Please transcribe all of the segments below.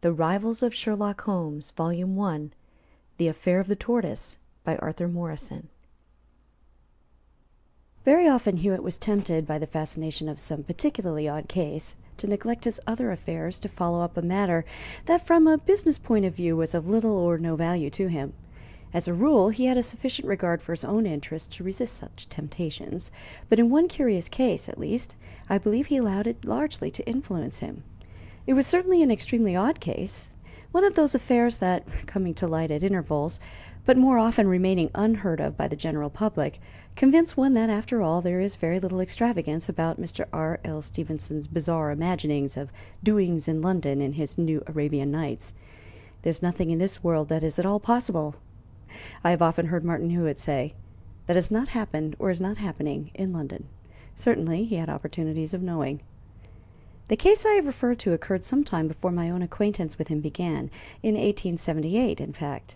The Rivals of Sherlock Holmes, Volume 1, The Affair of the Tortoise, by Arthur Morrison. Very often Hewitt was tempted by the fascination of some particularly odd case to neglect his other affairs to follow up a matter that from a business point of view was of little or no value to him. As a rule, he had a sufficient regard for his own interests to resist such temptations, but in one curious case, at least, I believe he allowed it largely to influence him. It was certainly an extremely odd case, one of those affairs that, coming to light at intervals, but more often remaining unheard of by the general public, convince one that, after all, there is very little extravagance about Mr. R. L. Stevenson's bizarre imaginings of doings in London in his New Arabian Nights. There's nothing in this world that is at all possible, I have often heard Martin Hewitt say, that has not happened or is not happening in London. Certainly he had opportunities of knowing. The case I have referred to occurred some time before my own acquaintance with him began, in 1878, in fact.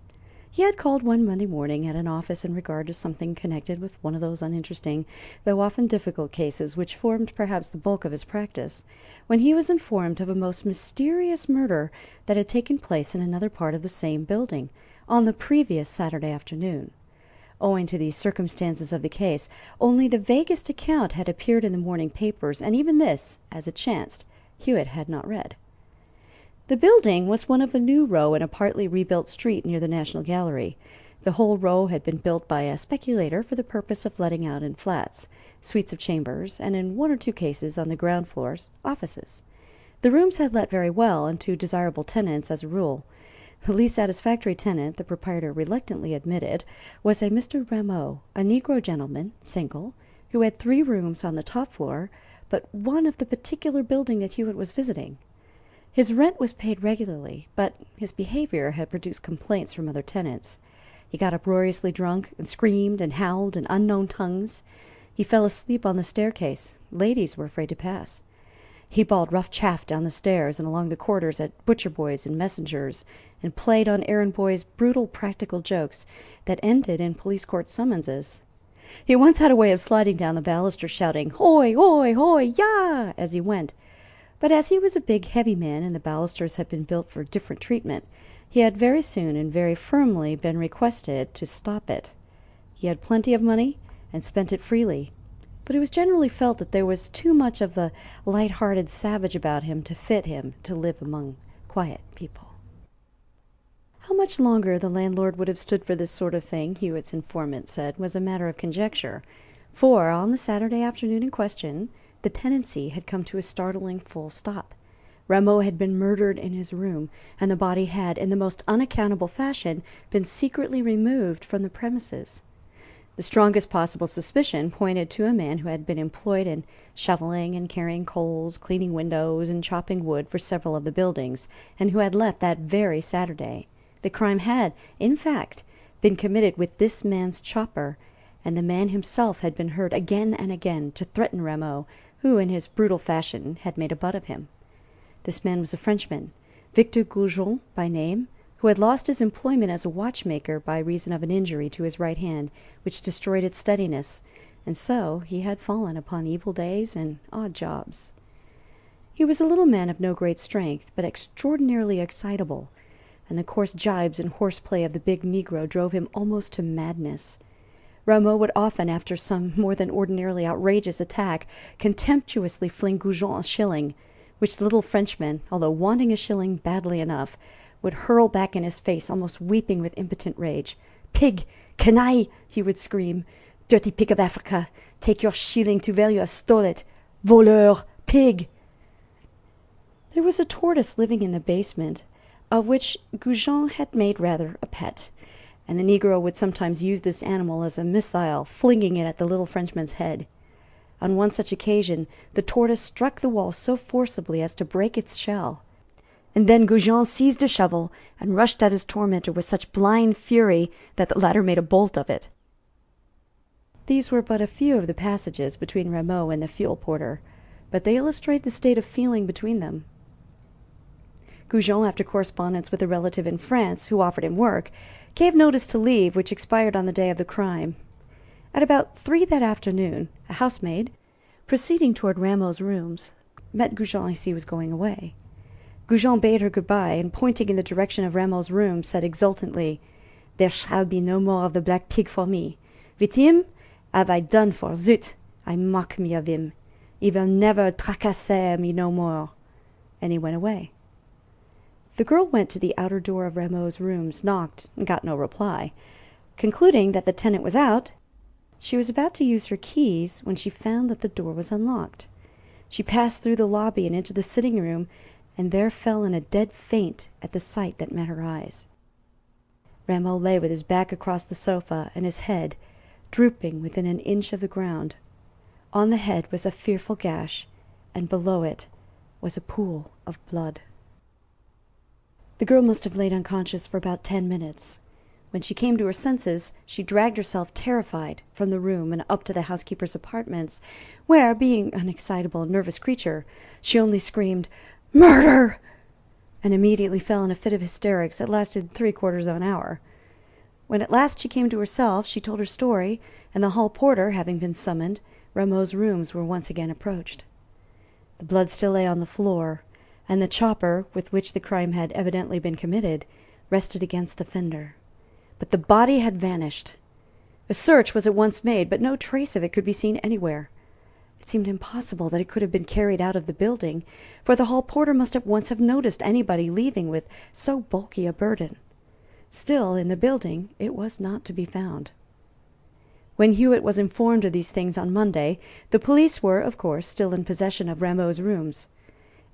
He had called one Monday morning at an office in regard to something connected with one of those uninteresting, though often difficult cases which formed perhaps the bulk of his practice, when he was informed of a most mysterious murder that had taken place in another part of the same building, on the previous Saturday afternoon. Owing to these circumstances of the case, only the vaguest account had appeared in the morning papers, and even this, as it chanced, Hewitt had not read. The building was one of a new row in a partly rebuilt street near the National Gallery. The whole row had been built by a speculator for the purpose of letting out in flats, suites of chambers, and in one or two cases, on the ground floors, offices. The rooms had let very well, and to desirable tenants as a rule. The least satisfactory tenant, the proprietor reluctantly admitted, was a Mr. Bramah, a negro gentleman, single, who had 3 rooms on the top floor, but one of the particular building that Hewitt was visiting. His rent was paid regularly, but his behavior had produced complaints from other tenants. He got uproariously drunk, and screamed and howled in unknown tongues. He fell asleep on the staircase. Ladies were afraid to pass. He bawled rough chaff down the stairs and along the corridors at butcher boys and messengers, and played on errand boys brutal practical jokes that ended in police court summonses. He once had a way of sliding down the baluster shouting, "Hoi, hoi, hoi, ya!" as he went. But as he was a big, heavy man, and the balusters had been built for different treatment, he had very soon and very firmly been requested to stop it. He had plenty of money, and spent it freely, but it was generally felt that there was too much of the light-hearted savage about him to fit him to live among quiet people. How much longer the landlord would have stood for this sort of thing, Hewitt's informant said, was a matter of conjecture, for on the Saturday afternoon in question the tenancy had come to a startling full stop. Rameau had been murdered in his room, and the body had, in the most unaccountable fashion, been secretly removed from the premises. The strongest possible suspicion pointed to a man who had been employed in shoveling and carrying coals, cleaning windows, and chopping wood for several of the buildings, and who had left that very Saturday. The crime had, in fact, been committed with this man's chopper, and the man himself had been heard again and again to threaten Rameau, who, in his brutal fashion, had made a butt of him. This man was a Frenchman, Victor Goujon by name, who had lost his employment as a watchmaker by reason of an injury to his right hand, which destroyed its steadiness, and so he had fallen upon evil days and odd jobs. He was a little man of no great strength, but extraordinarily excitable, and the coarse jibes and horseplay of the big negro drove him almost to madness. Rameau would often, after some more than ordinarily outrageous attack, contemptuously fling Goujon a shilling, which the little Frenchman, although wanting a shilling badly enough, would hurl back in his face, almost weeping with impotent rage. "Pig! Canaille!" he would scream. "Dirty pig of Africa! Take your shilling to where you have stole it! Voleur! Pig!" There was a tortoise living in the basement, of which Goujon had made rather a pet, and the negro would sometimes use this animal as a missile, flinging it at the little Frenchman's head. On one such occasion the tortoise struck the wall so forcibly as to break its shell, and then Goujon seized a shovel and rushed at his tormentor with such blind fury that the latter made a bolt of it. These were but a few of the passages between Rameau and the fuel porter, but they illustrate the state of feeling between them. Goujon, after correspondence with a relative in France who offered him work, gave notice to leave, which expired on the day of the crime. At about 3 that afternoon, a housemaid, proceeding toward Rameau's rooms, met Goujon as he was going away. Goujon bade her good-bye, and pointing in the direction of Rameau's room, said exultantly, "There shall be no more of the black pig for me. With him have I done for. Zut! I mock me of him. He will never tracasser me no more." And he went away. The girl went to the outer door of Rameau's rooms, knocked, and got no reply. Concluding that the tenant was out, she was about to use her keys when she found that the door was unlocked. She passed through the lobby and into the sitting room, and there fell in a dead faint at the sight that met her eyes. Rameau lay with his back across the sofa and his head drooping within an inch of the ground. On the head was a fearful gash, and below it was a pool of blood. The girl must have laid unconscious for about 10 minutes. When she came to her senses, she dragged herself terrified from the room and up to the housekeeper's apartments, where, being an excitable, nervous creature, she only screamed, "Murder!" and immediately fell in a fit of hysterics that lasted 3/4 of an hour. When at last she came to herself, she told her story, and the hall porter having been summoned, Rameau's rooms were once again approached. The blood still lay on the floor, and the chopper, with which the crime had evidently been committed, rested against the fender. But the body had vanished. A search was at once made, but no trace of it could be seen anywhere. It seemed impossible that it could have been carried out of the building, for the hall porter must at once have noticed anybody leaving with so bulky a burden. Still, in the building it was not to be found. When Hewitt was informed of these things on Monday, the police were, of course, still in possession of Rameau's rooms.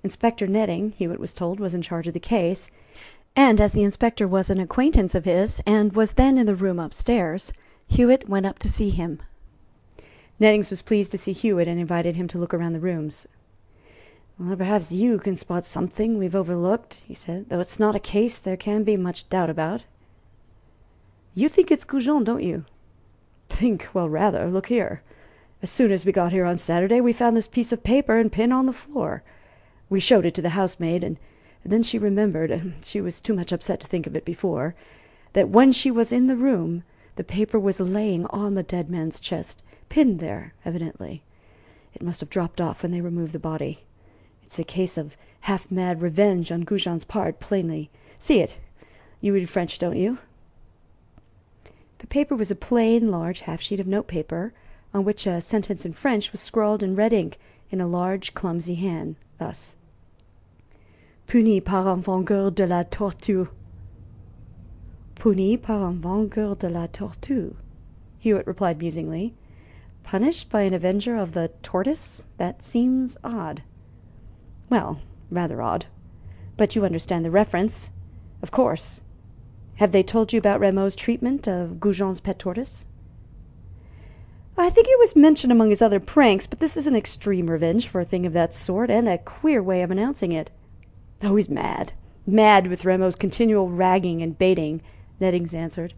Inspector Netting, Hewitt was told, was in charge of the case, and as the inspector was an acquaintance of his, and was then in the room upstairs, Hewitt went up to see him. Nettings was pleased to see Hewitt and invited him to look around the rooms. "Well, perhaps you can spot something we've overlooked," he said, "though it's not a case there can be much doubt about." "You think it's Goujon, don't you?" "Think? Well, rather. Look here. As soon as we got here on Saturday, we found this piece of paper and pin on the floor. We showed it to the housemaid, and then she remembered, and she was too much upset to think of it before, that when she was in the room, the paper was laying on the dead man's chest, pinned there, evidently. It must have dropped off when they removed the body. It's a case of half-mad revenge on Goujon's part, plainly. See it. You read French, don't you?" The paper was a plain, large half-sheet of notepaper, on which a sentence in French was scrawled in red ink in a large, clumsy hand, thus: "Puni par un vengeur de la tortue." "Puni par un vengeur de la tortue," Hewitt replied musingly. "Punished by an avenger of the tortoise? That seems odd." "Well, rather odd. But you understand the reference, of course. Have they told you about Rameau's treatment of Goujon's pet tortoise?" "I think it was mentioned among his other pranks, but this is an extreme revenge for a thing of that sort, and a queer way of announcing it." "Oh, he's mad. Mad with Rameau's continual ragging and baiting," Nettings answered.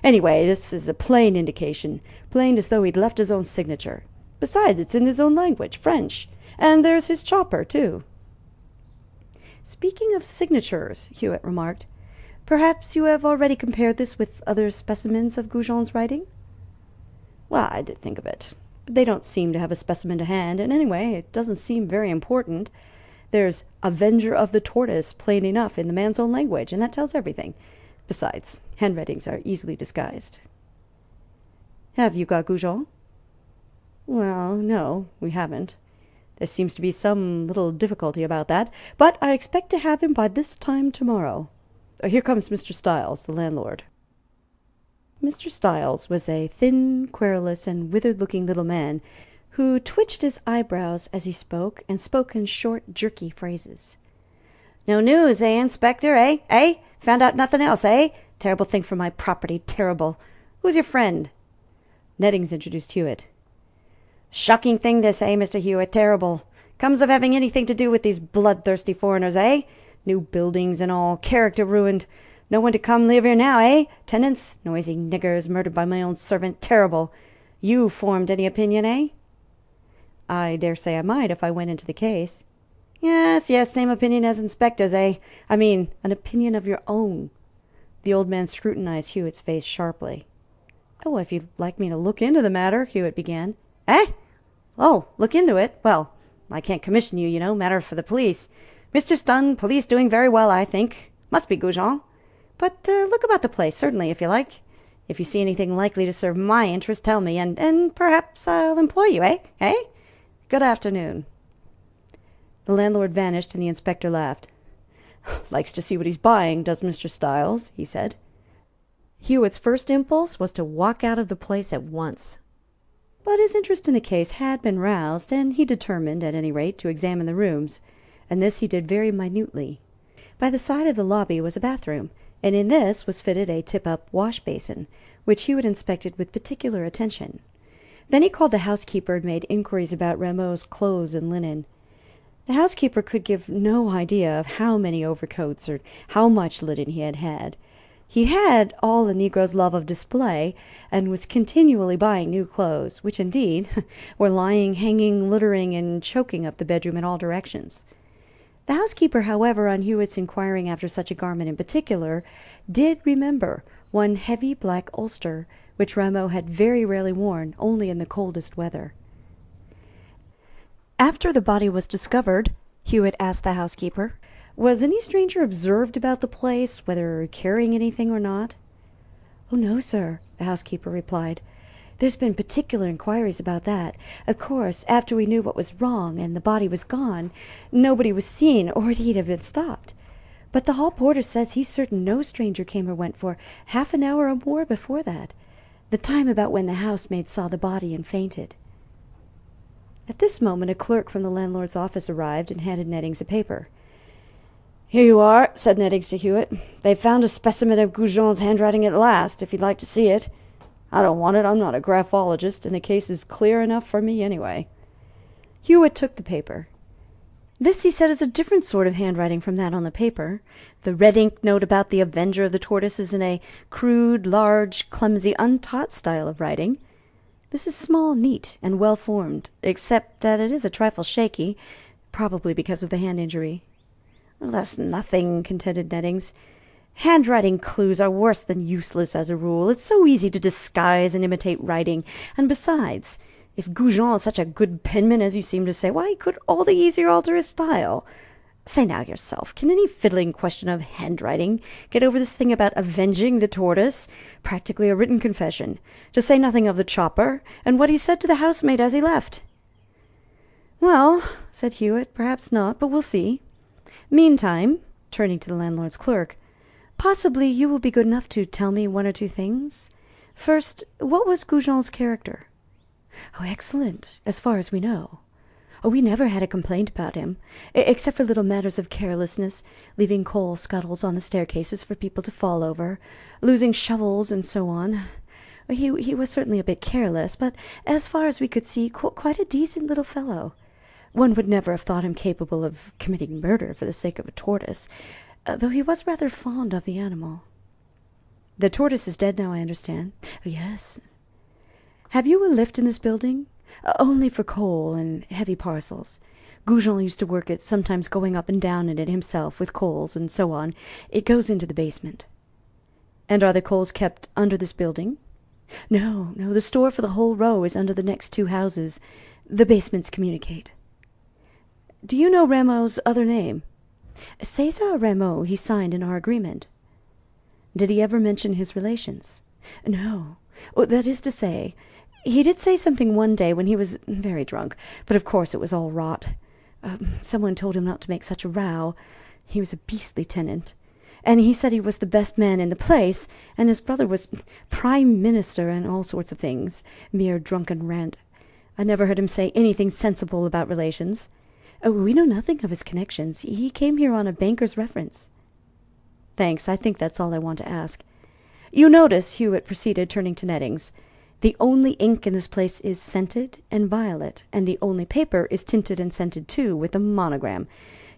"Anyway, this is a plain indication, plain as though he'd left his own signature. Besides, it's in his own language, French, and there's his chopper, too." "Speaking of signatures," Hewitt remarked, "perhaps you have already compared this with other specimens of Goujon's writing?" "Well, I did think of it, but they don't seem to have a specimen to hand, and anyway, it doesn't seem very important. There's 'Avenger of the Tortoise' plain enough in the man's own language, and that tells everything. Besides, handwritings are easily disguised." "Have you got Goujon?" "Well, no, we haven't. There seems to be some little difficulty about that, but I expect to have him by this time tomorrow. Here comes Mr. Styles, the landlord." Mr. Styles was a thin, querulous, and withered-looking little man, who twitched his eyebrows as he spoke, and spoke in short, jerky phrases. "No news, eh, Inspector, eh? Eh? Found out nothing else, eh? Terrible thing for my property, terrible. Who's your friend?" Nettings introduced Hewitt. "Shocking thing this, eh, Mr. Hewitt, terrible. Comes of having anything to do with these bloodthirsty foreigners, eh? New buildings and all, character ruined. No one to come live here now, eh? Tenants, noisy niggers, murdered by my own servant, terrible. You formed any opinion, eh?" "I dare say I might if I went into the case." Yes, same opinion as Inspector's, eh? I mean, an opinion of your own." The old man scrutinized Hewitt's face sharply. "Oh, if you'd like me to look into the matter," Hewitt began. "Eh? Oh, look into it? Well, I can't commission you, you know, matter for the police. Mr. Stun, police doing very well, I think. Must be Goujon. But look about the place, certainly, if you like. If you see anything likely to serve my interest, tell me, and perhaps I'll employ you, eh? Eh? Good afternoon." The landlord vanished, and the inspector laughed. "Likes to see what he's buying, does Mr. Styles," he said. Hewitt's first impulse was to walk out of the place at once. But his interest in the case had been roused, and he determined, at any rate, to examine the rooms, and this he did very minutely. By the side of the lobby was a bathroom, and in this was fitted a tip-up wash-basin, which Hewitt inspected with particular attention. Then he called the housekeeper and made inquiries about Rameau's clothes and linen. The housekeeper could give no idea of how many overcoats or how much linen he had had. He had all the negro's love of display, and was continually buying new clothes, which, indeed, were lying, hanging, littering, and choking up the bedroom in all directions. The housekeeper, however, on Hewitt's inquiring after such a garment in particular, did remember one heavy black ulster, which Rameau had very rarely worn, only in the coldest weather. After the body was discovered, Hewitt asked the housekeeper, was any stranger observed about the place, whether carrying anything or not? "Oh, no, sir," the housekeeper replied. "There's been particular inquiries about that. Of course, after we knew what was wrong and the body was gone, nobody was seen, or he'd have been stopped. But the hall porter says he's certain no stranger came or went for half an hour or more before that, the time about when the housemaid saw the body and fainted." At this moment a clerk from the landlord's office arrived and handed Nettings a paper. "Here you are," said Nettings to Hewitt. "They've found a specimen of Goujon's handwriting at last, if you'd like to see it. I don't want it. I'm not a graphologist, and the case is clear enough for me anyway." Hewitt took the paper. This, he said, is a different sort of handwriting from that on the paper. The red ink note about the Avenger of the Tortoise is in a crude, large, clumsy, untaught style of writing. This is small, neat, and well-formed, except that it is a trifle shaky, probably because of the hand injury. "That's nothing," contended Nettings. "Handwriting clues are worse than useless as a rule. It's so easy to disguise and imitate writing, and besides, if Goujon is such a good penman as you seem to say, why, he could all the easier alter his style. Say now yourself, can any fiddling question of handwriting get over this thing about avenging the tortoise? Practically a written confession, to say nothing of the chopper, and what he said to the housemaid as he left." "Well," said Hewitt, "perhaps not, but we'll see. Meantime," turning to the landlord's clerk, "possibly you will be good enough to tell me one or two things. First, what was Goujon's character?" "Oh, excellent, as far as we know. Oh, we never had a complaint about him, except for little matters of carelessness, leaving coal scuttles on the staircases for people to fall over, losing shovels, and so on. He was certainly a bit careless, but as far as we could see, quite a decent little fellow. One would never have thought him capable of committing murder for the sake of a tortoise, though he was rather fond of the animal." "The tortoise is dead now, I understand." "Yes." "Have you a lift in this building?" "Only for coal and heavy parcels. Goujon used to work it, sometimes going up and down in it himself, with coals and so on. It goes into the basement." "And are the coals kept under this building?" No, the store for the whole row is under the next two houses. The basements communicate." "Do you know Rameau's other name?" "César Rameau. He signed in our agreement." "Did he ever mention his relations?" "No. That is to say, he did say something one day when he was very drunk, but of course it was all rot. Someone told him not to make such a row. He was a beastly tenant. And he said he was the best man in the place, and his brother was prime minister and all sorts of things. Mere drunken rant. I never heard him say anything sensible about relations. We know nothing of his connections. He came here on a banker's reference." "Thanks. I think that's all I want to ask. You notice," Hewitt proceeded, turning to Nettings, "the only ink in this place is scented and violet, and the only paper is tinted and scented too, with a monogram,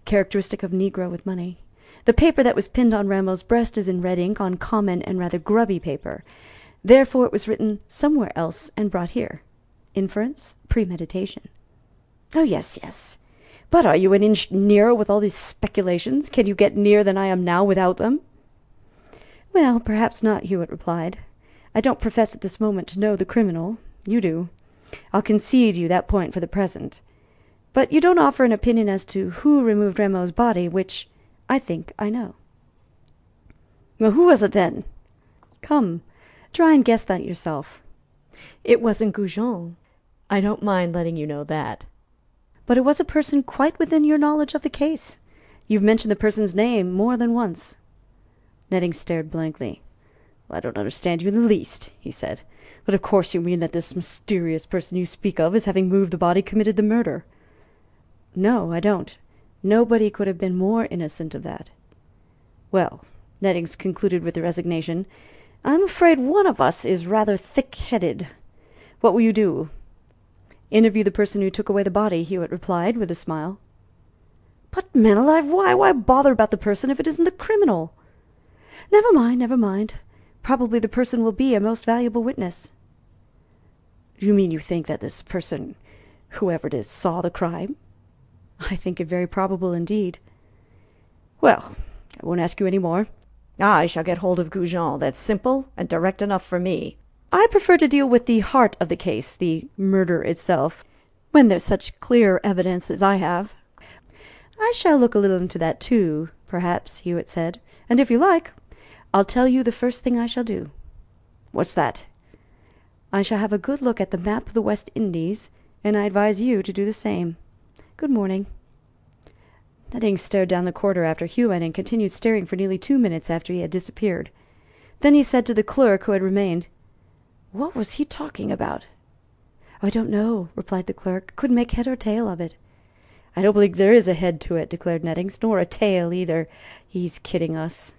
characteristic of Negro with money. The paper that was pinned on Rameau's breast is in red ink on common and rather grubby paper. Therefore it was written somewhere else and brought here. Inference, premeditation." "Oh, yes. But are you an inch nearer with all these speculations? Can you get nearer than I am now without them?" "Well, perhaps not," Hewitt replied. "I don't profess at this moment to know the criminal. You do. I'll concede you that point for the present. But you don't offer an opinion as to who removed Rameau's body, which I think I know." "Well, who was it then?" "Come, try and guess that yourself." "It wasn't Goujon. I don't mind letting you know that." "But it was a person quite within your knowledge of the case. You've mentioned the person's name more than once." Nettings stared blankly. "I don't understand you in the least," he said. "But of course you mean that this mysterious person you speak of as having moved the body committed the murder." "No, I don't. Nobody could have been more innocent of that." "Well," Nettings concluded with resignation, "I'm afraid one of us is rather thick-headed. What will you do?" "Interview the person who took away the body," Hewitt replied, with a smile. "But, man alive, why bother about the person if it isn't the criminal?" "Never mind, never mind. Probably the person will be a most valuable witness." "You mean you think that this person, whoever it is, saw the crime?" "I think it very probable indeed." "Well, I won't ask you any more. I shall get hold of Goujon. That's simple and direct enough for me. I prefer to deal with the heart of the case, the murder itself, when there's such clear evidence as I have." "I shall look a little into that too, perhaps," Hewitt said. "And if you like, I'll tell you the first thing I shall do." "What's that?" "I shall have a good look at the map of the West Indies, and I advise you to do the same. Good morning." Nettings stared down the corridor after Hewitt and continued staring for nearly 2 minutes after he had disappeared. Then he said to the clerk who had remained, "What was he talking about?" "I don't know," replied the clerk. "Couldn't make head or tail of it." "I don't believe there is a head to it," declared Nettings, "nor a tail either. He's kidding us."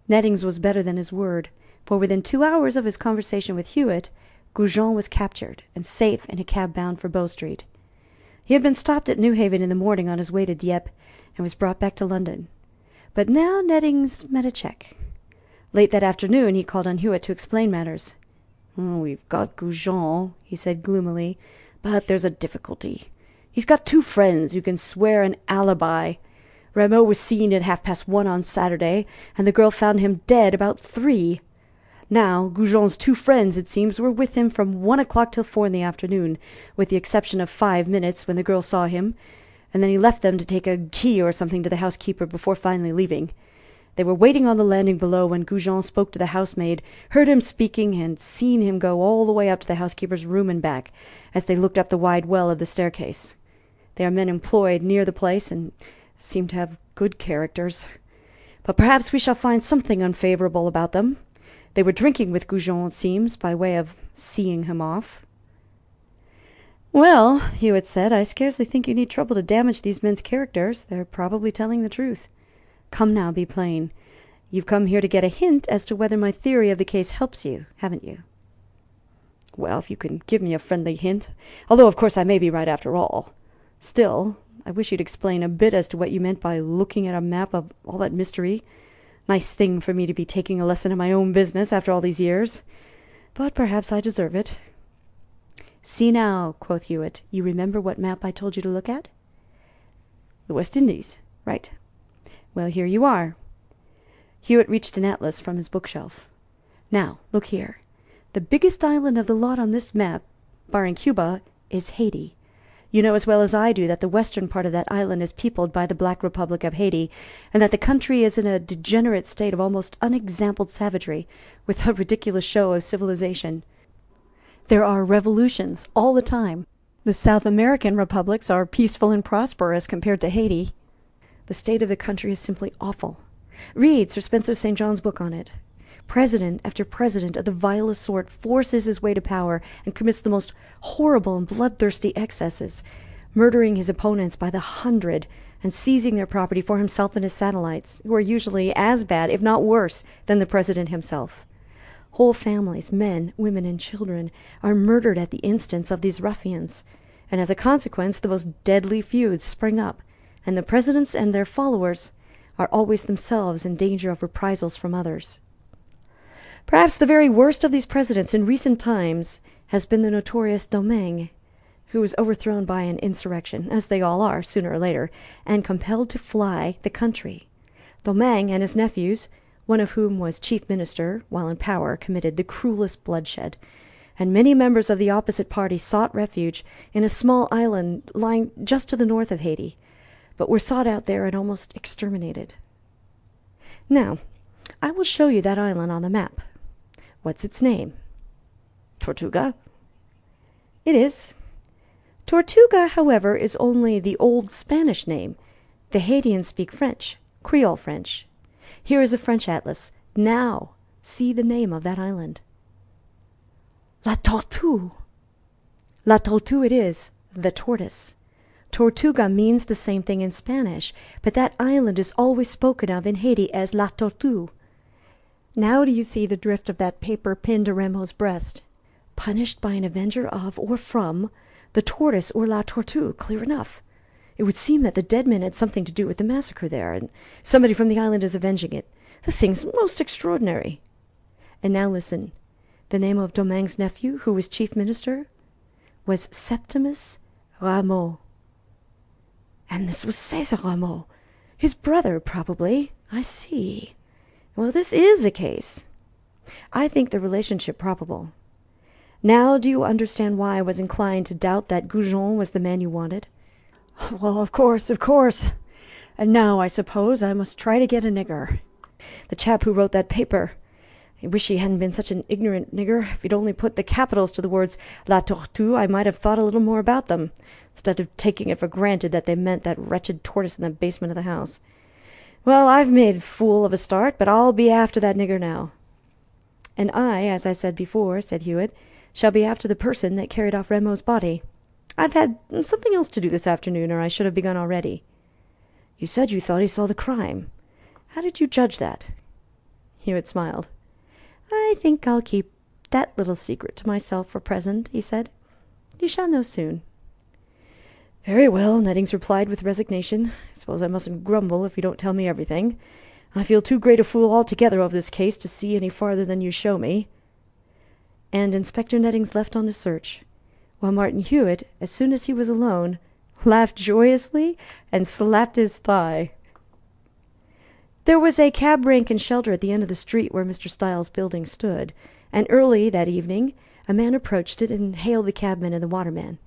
Nettings was better than his word, for within 2 hours of his conversation with Hewitt, Goujon was captured and safe in a cab bound for Bow Street. He had been stopped at Newhaven in the morning on his way to Dieppe, and was brought back to London. But now Nettings met a check. Late that afternoon he called on Hewitt to explain matters. "Oh, we've got Goujon," he said gloomily, "but there's a difficulty. He's got 2 friends who can swear an alibi. Rameau was seen at 1:30 on Saturday, and the girl found him dead about 3. Now, Goujon's 2 friends, it seems, were with him from 1 o'clock till 4 in the afternoon, with the exception of 5 minutes when the girl saw him, and then he left them to take a key or something to the housekeeper before finally leaving. They were waiting on the landing below when Goujon spoke to the housemaid, heard him speaking, and seen him go all the way up to the housekeeper's room and back, as they looked up the wide well of the staircase. They are men employed near the place, and seem to have good characters. But perhaps we shall find something unfavourable about them. They were drinking with Goujon, it seems, by way of seeing him off." "Well," Hewitt said, "I scarcely think you need trouble to damage these men's characters. They're probably telling the truth. Come now, be plain. You've come here to get a hint as to whether my theory of the case helps you, haven't you?" "Well, if you can give me a friendly hint. Although, of course, I may be right after all. Still, I wish you'd explain a bit as to what you meant by looking at a map of all that mystery. Nice thing for me to be taking a lesson in my own business after all these years. But perhaps I deserve it." "See now," quoth Hewitt, "you remember what map I told you to look at?" "The West Indies. Right. Well, here you are." Hewitt reached an atlas from his bookshelf. "Now, look here. The biggest island of the lot on this map, barring Cuba, is Haiti. You know as well as I do that the western part of that island is peopled by the Black Republic of Haiti, and that the country is in a degenerate state of almost unexampled savagery, with a ridiculous show of civilization. There are revolutions all the time. The South American republics are peaceful and prosperous compared to Haiti. The state of the country is simply awful. Read Sir Spencer St. John's book on it. President after president of the vilest sort forces his way to power and commits the most horrible and bloodthirsty excesses, murdering his opponents by the 100 and seizing their property for himself and his satellites, who are usually as bad, if not worse, than the president himself. Whole families, men, women, and children, are murdered at the instance of these ruffians, and as a consequence the most deadly feuds spring up, and the presidents and their followers are always themselves in danger of reprisals from others. Perhaps the very worst of these presidents in recent times has been the notorious Domingue, who was overthrown by an insurrection, as they all are, sooner or later, and compelled to fly the country. Domingue and his nephews, one of whom was chief minister, while in power, committed the cruelest bloodshed, and many members of the opposite party sought refuge in a small island lying just to the north of Haiti, but were sought out there and almost exterminated. Now, I will show you that island on the map. What's its name? Tortuga? It is. Tortuga, however, is only the old Spanish name. The Haitians speak French, Creole French. Here is a French atlas. Now, see the name of that island. La Tortue. La Tortue it is, the tortoise. Tortuga means the same thing in Spanish, but that island is always spoken of in Haiti as La Tortue. Now do you see the drift of that paper pinned to Rameau's breast? Punished by an avenger of or from the tortoise or La Tortue, clear enough. It would seem that the dead men had something to do with the massacre there, and somebody from the island is avenging it. The thing's most extraordinary. And now listen. The name of Domingue's nephew, who was chief minister, was Septimus Rameau. And this was César Rameau, his brother, probably. I see. Well, this is a case. I think the relationship probable. Now do you understand why I was inclined to doubt that Goujon was the man you wanted? Well, of course. And now, I suppose, I must try to get a nigger. The chap who wrote that paper. I wish he hadn't been such an ignorant nigger. If he'd only put the capitals to the words La Tortue, I might have thought a little more about them, instead of taking it for granted that they meant that wretched tortoise in the basement of the house. Well, I've made a fool of a start, but I'll be after that nigger now. And I, as I said before, said Hewitt, shall be after the person that carried off Rameau's body. I've had something else to do this afternoon, or I should have begun already. You said you thought he saw the crime. How did you judge that? Hewitt smiled. I think I'll keep that little secret to myself for present, he said. You shall know soon. Very well, Nettings replied with resignation. I suppose I mustn't grumble if you don't tell me everything. I feel too great a fool altogether over this case to see any farther than you show me. And Inspector Nettings left on his search, while Martin Hewitt, as soon as he was alone, laughed joyously and slapped his thigh. There was a cab rank and shelter at the end of the street where Mr. Styles' building stood, and early that evening a man approached it and hailed the cabman and the waterman.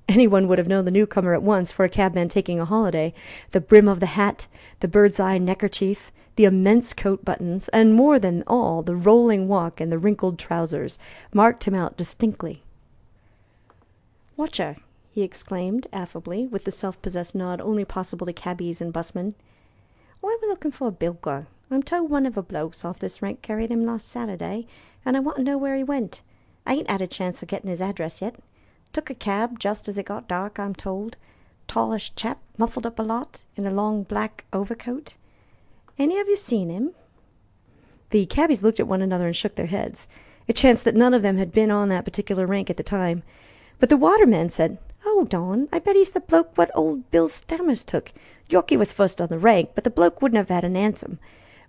Anyone would have known the newcomer at once for a cabman taking a holiday. The brim of the hat, the bird's-eye neckerchief, the immense coat buttons, and more than all, the rolling walk and the wrinkled trousers, marked him out distinctly. "Watcher," he exclaimed affably, with the self-possessed nod only possible to cabbies and busmen. "I'm looking for a bilker. I'm told one of the blokes off this rank carried him last Saturday, and I want to know where he went. I ain't had a chance of getting his address yet. Took a cab just as it got dark, I'm told. Tallish chap, muffled up a lot, in a long black overcoat. Any of you seen him?" The cabbies looked at one another and shook their heads. It chanced that none of them had been on that particular rank at the time. But the waterman said, "Oh, Don, I bet he's the bloke what old Bill Stammers took. Yorkie was first on the rank, but the bloke wouldn't have had an hansom.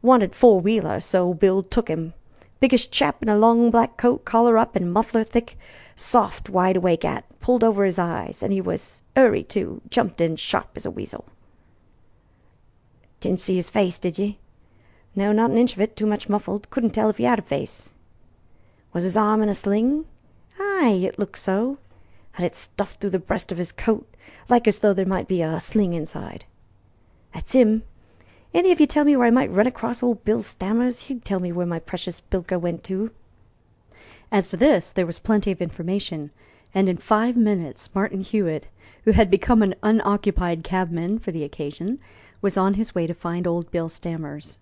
Wanted four-wheeler, so Bill took him. Biggish chap in a long black coat, collar up and muffler thick. Soft, wide-awake hat, pulled over his eyes, and he was hurry, too, jumped in sharp as a weasel." "Didn't see his face, did ye?" "No, not an inch of it, too much muffled. Couldn't tell if he had a face." "Was his arm in a sling?" "Aye, it looked so. Had it stuffed through the breast of his coat, like as though there might be a sling inside." "That's him. Any of you tell me where I might run across old Bill Stammers? He'd tell me where my precious bilker went to." As to this, there was plenty of information, and in 5 minutes Martin Hewitt, who had become an unoccupied cabman for the occasion, was on his way to find old Bill Stammers.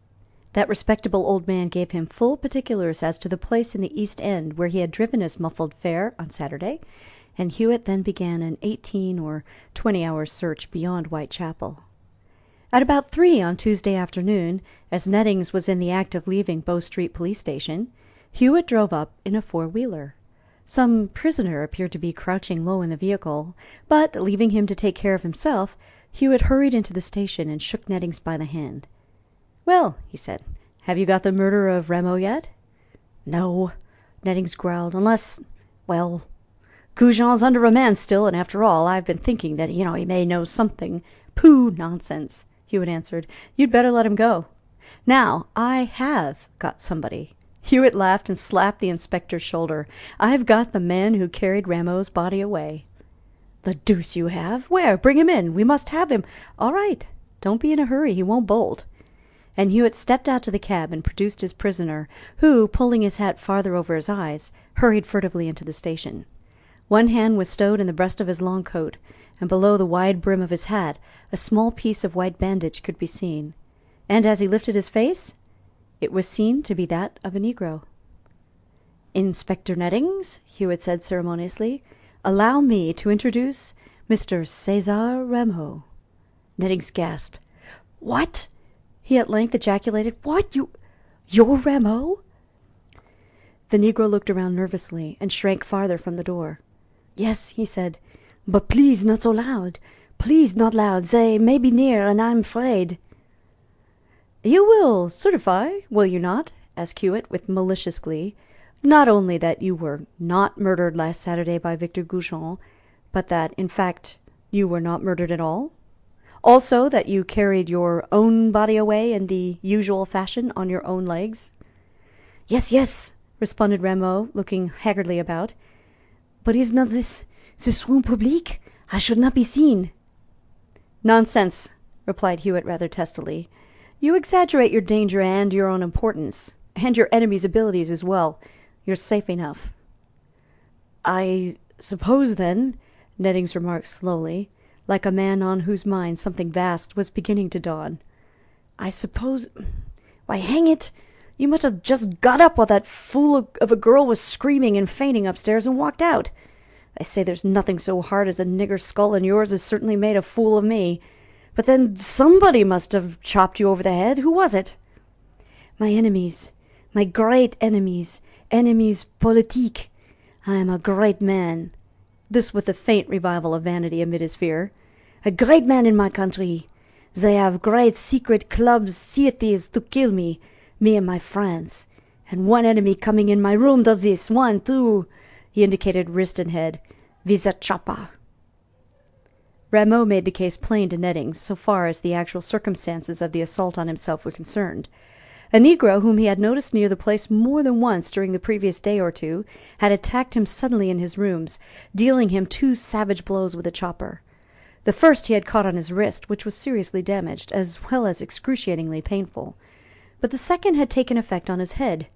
That respectable old man gave him full particulars as to the place in the East End where he had driven his muffled fare on Saturday, and Hewitt then began an 18 or 20 hours search beyond Whitechapel. At about 3 on Tuesday afternoon, as Nettings was in the act of leaving Bow Street Police Station, Hewitt drove up in a four-wheeler. Some prisoner appeared to be crouching low in the vehicle, but, leaving him to take care of himself, Hewitt hurried into the station and shook Nettings by the hand. "Well," he said, "have you got the murder of Rameau yet?" "No," Nettings growled, "unless, well, Goujon's under remand still, and after all, I've been thinking that, he may know something." "Pooh, nonsense," Hewitt answered. "You'd better let him go. Now, I have got somebody. Hewitt laughed and slapped the inspector's shoulder. "I've got the man who carried Rameau's body away." "The deuce you have! Where? Bring him in. We must have him." "All right. Don't be in a hurry. He won't bolt." And Hewitt stepped out to the cab and produced his prisoner, who, pulling his hat farther over his eyes, hurried furtively into the station. One hand was stowed in the breast of his long coat, and below the wide brim of his hat a small piece of white bandage could be seen. And as he lifted his face, it was seen to be that of a negro. "Inspector Nettings," Hewitt said ceremoniously, "allow me to introduce Mr. César Rameau." Nettings gasped. "What?" he at length ejaculated. "What? You're Rameau?" The negro looked around nervously and shrank farther from the door. "Yes," he said, "but please not so loud. Please not loud. They may be near, and I'm afraid." "You will certify, will you not," asked Hewitt with malicious glee, "not only that you were not murdered last Saturday by Victor Goujon, but that, in fact, you were not murdered at all? Also that you carried your own body away in the usual fashion on your own legs?" "Yes, yes," responded Rameau, looking haggardly about. "But is not this room public? I should not be seen." "Nonsense," replied Hewitt rather testily. "You exaggerate your danger and your own importance, and your enemy's abilities as well. You're safe enough." "I suppose, then," Nettings remarked slowly, like a man on whose mind something vast was beginning to dawn, "I suppose why, hang it, you must have just got up while that fool of a girl was screaming and fainting upstairs and walked out. They say there's nothing so hard as a nigger skull, and yours has certainly made a fool of me. But then somebody must have chopped you over the head. Who was it?" "My enemies. My great enemies. Enemies politique. I am a great man." This with a faint revival of vanity amid his fear. "A great man in my country. They have great secret clubs, theatres to kill me and my friends. And one enemy coming in my room does this. 1, 2. He indicated wrist and head. "With a chopper." Rameau made the case plain to Nettings, so far as the actual circumstances of the assault on himself were concerned. A negro whom he had noticed near the place more than once during the previous day or two had attacked him suddenly in his rooms, dealing him 2 savage blows with a chopper. The first he had caught on his wrist, which was seriously damaged, as well as excruciatingly painful. But the second had taken effect on his head.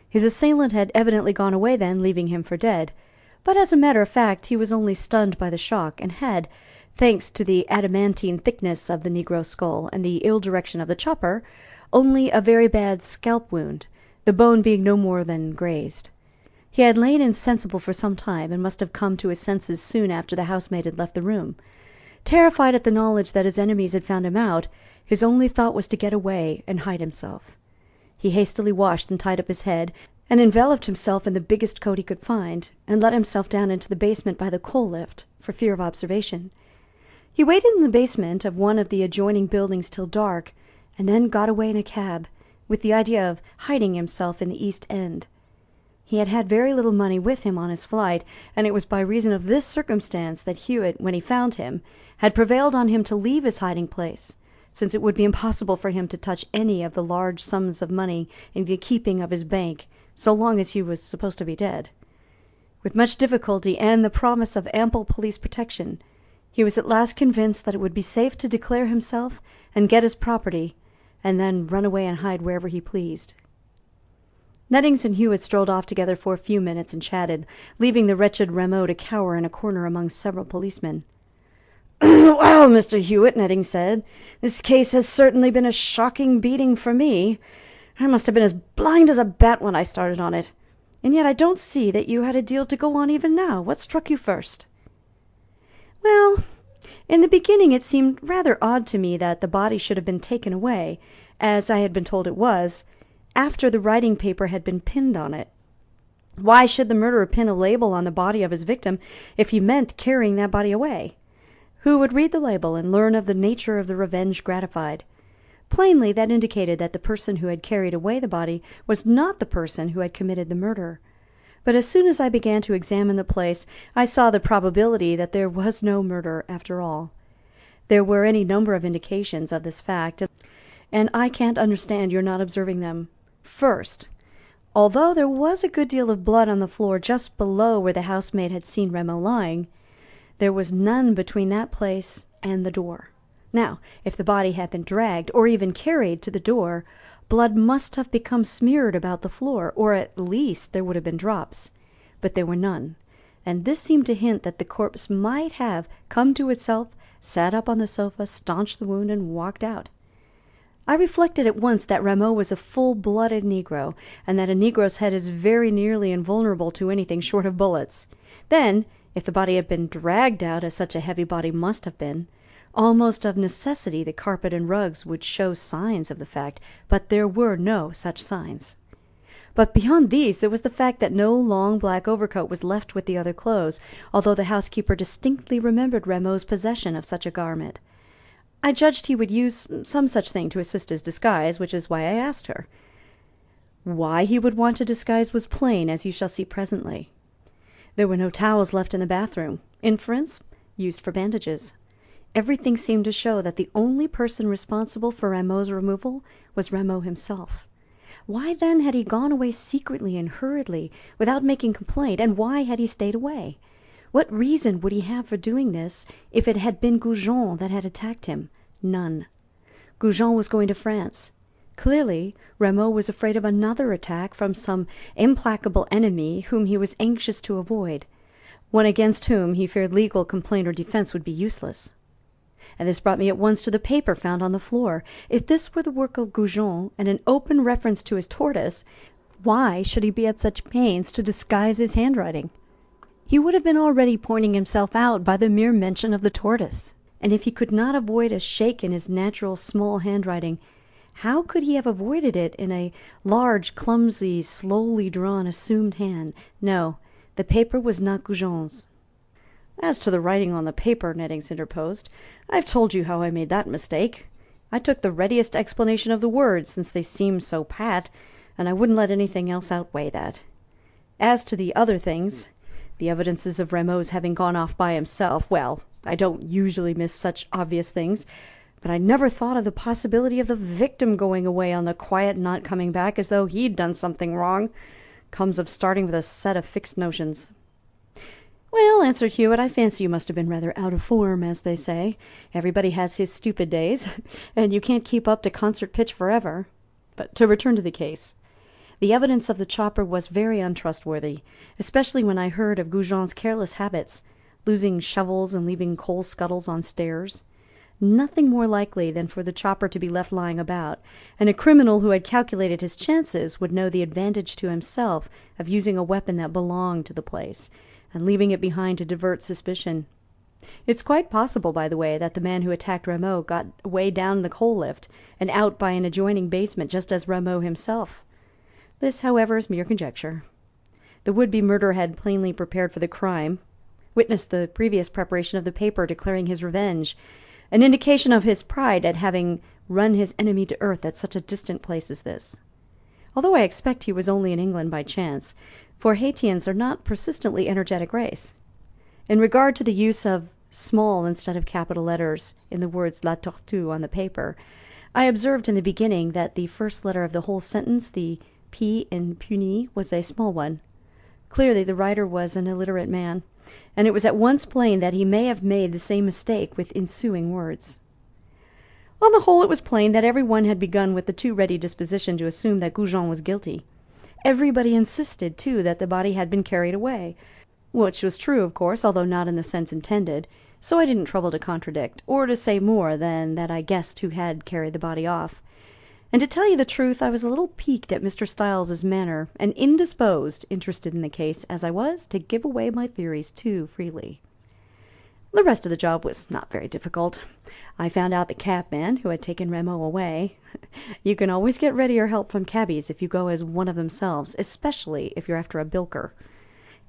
His assailant had evidently gone away then, leaving him for dead. But as a matter of fact, he was only stunned by the shock, and had, thanks to the adamantine thickness of the negro's skull and the ill direction of the chopper, only a very bad scalp wound, the bone being no more than grazed. He had lain insensible for some time, and must have come to his senses soon after the housemaid had left the room. Terrified at the knowledge that his enemies had found him out, his only thought was to get away and hide himself. He hastily washed and tied up his head, and enveloped himself in the biggest coat he could find, and let himself down into the basement by the coal lift, for fear of observation. He waited in the basement of one of the adjoining buildings till dark, and then got away in a cab, with the idea of hiding himself in the East End. He had had very little money with him on his flight, and it was by reason of this circumstance that Hewitt, when he found him, had prevailed on him to leave his hiding-place, since it would be impossible for him to touch any of the large sums of money in the keeping of his bank so long as he was supposed to be dead. With much difficulty and the promise of ample police protection, he was at last convinced that it would be safe to declare himself and get his property, and then run away and hide wherever he pleased. Nettings and Hewitt strolled off together for a few minutes and chatted, leaving the wretched Rameau to cower in a corner among several policemen. "Well, Mr. Hewitt," Nettings said, "this case has certainly been a shocking beating for me. I must have been as blind as a bat when I started on it. And yet I don't see that you had a deal to go on even now. What struck you first?" "Well, in the beginning it seemed rather odd to me that the body should have been taken away, as I had been told it was, after the writing paper had been pinned on it. Why should the murderer pin a label on the body of his victim if he meant carrying that body away? Who would read the label and learn of the nature of the revenge gratified? Plainly that indicated that the person who had carried away the body was not the person who had committed the murder. But as soon as I began to examine the place, I saw the probability that there was no murder after all. There were any number of indications of this fact, and I can't understand your not observing them. First, Although there was a good deal of blood on the floor just below where the housemaid had seen Rameau lying, there was none between that place and the door. Now, if the body had been dragged, or even carried, to the door, blood must have become smeared about the floor, or at least there would have been drops. But there were none, and this seemed to hint that the corpse might have come to itself, sat up on the sofa, staunched the wound, and walked out. I reflected at once that Rameau was a full-blooded Negro, and that a Negro's head is very nearly invulnerable to anything short of bullets. Then, if the body had been dragged out, as such a heavy body must have been, almost of necessity the carpet and rugs would show signs of the fact, but there were no such signs. But beyond these there was the fact that no long black overcoat was left with the other clothes, although the housekeeper distinctly remembered Rameau's possession of such a garment. I judged he would use some such thing to assist his disguise, which is why I asked her. Why he would want to disguise was plain, as you shall see presently. There were no towels left in the bathroom. Inference, used for bandages. Everything seemed to show that the only person responsible for Rameau's removal was Rameau himself. Why then had he gone away secretly and hurriedly, without making complaint, and why had he stayed away? What reason would he have for doing this if it had been Goujon that had attacked him? None. Goujon was going to France. Clearly, Rameau was afraid of another attack from some implacable enemy whom he was anxious to avoid, one against whom he feared legal complaint or defense would be useless. And this brought me at once to the paper found on the floor. If this were the work of Goujon, and an open reference to his tortoise, why should he be at such pains to disguise his handwriting? He would have been already pointing himself out by the mere mention of the tortoise, and if he could not avoid a shake in his natural small handwriting, how could he have avoided it in a large, clumsy, slowly drawn, assumed hand? No, the paper was not Goujon's. As to the writing on the paper, Nettings interposed, I've told you how I made that mistake. I took the readiest explanation of the words, since they seemed so pat, and I wouldn't let anything else outweigh that. As to the other things, the evidences of Rameau's having gone off by himself, well, I don't usually miss such obvious things, but I never thought of the possibility of the victim going away on the quiet and not coming back as though he'd done something wrong. Comes of starting with a set of fixed notions. Well, answered Hewitt, I fancy you must have been rather out of form, as they say. Everybody has his stupid days, and you can't keep up to concert pitch forever. But to return to the case. The evidence of the chopper was very untrustworthy, especially when I heard of Goujon's careless habits, losing shovels and leaving coal scuttles on stairs. Nothing more likely than for the chopper to be left lying about, and a criminal who had calculated his chances would know the advantage to himself of using a weapon that belonged to the place, and leaving it behind to divert suspicion. It's quite possible, by the way, that the man who attacked Rameau got way down the coal lift and out by an adjoining basement just as Rameau himself. This, however, is mere conjecture. The would-be murderer had plainly prepared for the crime. Witness the previous preparation of the paper declaring his revenge, an indication of his pride at having run his enemy to earth at such a distant place as this. Although I expect he was only in England by chance, for Haitians are not persistently energetic race. In regard to the use of small instead of capital letters in the words La Tortue on the paper, I observed in the beginning that the first letter of the whole sentence, the P in puny, was a small one. Clearly the writer was an illiterate man, and it was at once plain that he may have made the same mistake with ensuing words. On the whole, it was plain that every one had begun with the too ready disposition to assume that Goujon was guilty. Everybody insisted, too, that the body had been carried away, which was true, of course, although not in the sense intended, so I didn't trouble to contradict, or to say more than that I guessed who had carried the body off. And to tell you the truth, I was a little piqued at Mr. Stiles's manner, and indisposed, interested in the case as I was, to give away my theories too freely. The rest of the job was not very difficult. I found out the cabman who had taken Rameau away. You can always get readier help from cabbies if you go as one of themselves, especially if you're after a bilker.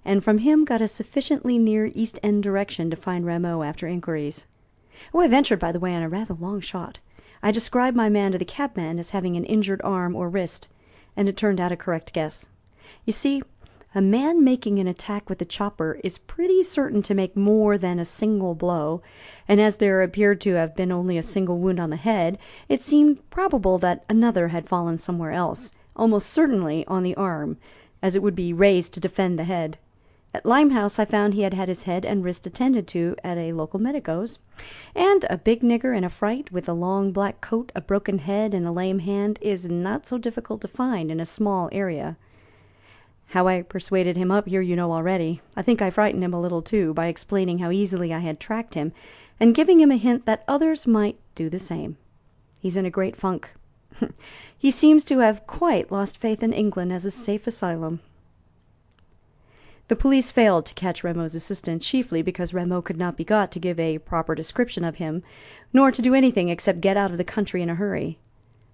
And from him got a sufficiently near East End direction to find Rameau after inquiries. Oh, I ventured, by the way, on a rather long shot. I described my man to the cabman as having an injured arm or wrist, and it turned out a correct guess. You see, a man making an attack with a chopper is pretty certain to make more than a single blow, and as there appeared to have been only a single wound on the head, it seemed probable that another had fallen somewhere else, almost certainly on the arm, as it would be raised to defend the head. At Limehouse I found he had had his head and wrist attended to at a local medico's, and a big nigger in a fright, with a long black coat, a broken head, and a lame hand, is not so difficult to find in a small area. How I persuaded him up here you know already. I think I frightened him a little, too, by explaining how easily I had tracked him, and giving him a hint that others might do the same. He's in a great funk. He seems to have quite lost faith in England as a safe asylum. The police failed to catch Rameau's assistant, chiefly because Rameau could not be got to give a proper description of him, nor to do anything except get out of the country in a hurry.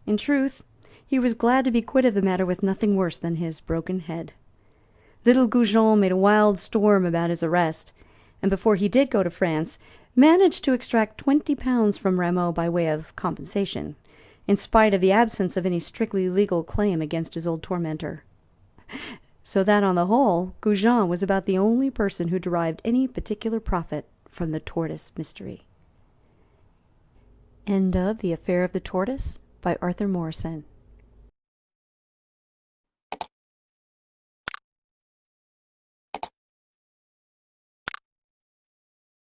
In truth, he was glad to be quit of the matter with nothing worse than his broken head. Little Goujon made a wild storm about his arrest, and before he did go to France, managed to extract £20 from Rameau by way of compensation, in spite of the absence of any strictly legal claim against his old tormentor. So that, on the whole, Goujon was about the only person who derived any particular profit from the tortoise mystery. End of The Affair of the Tortoise by Arthur Morrison.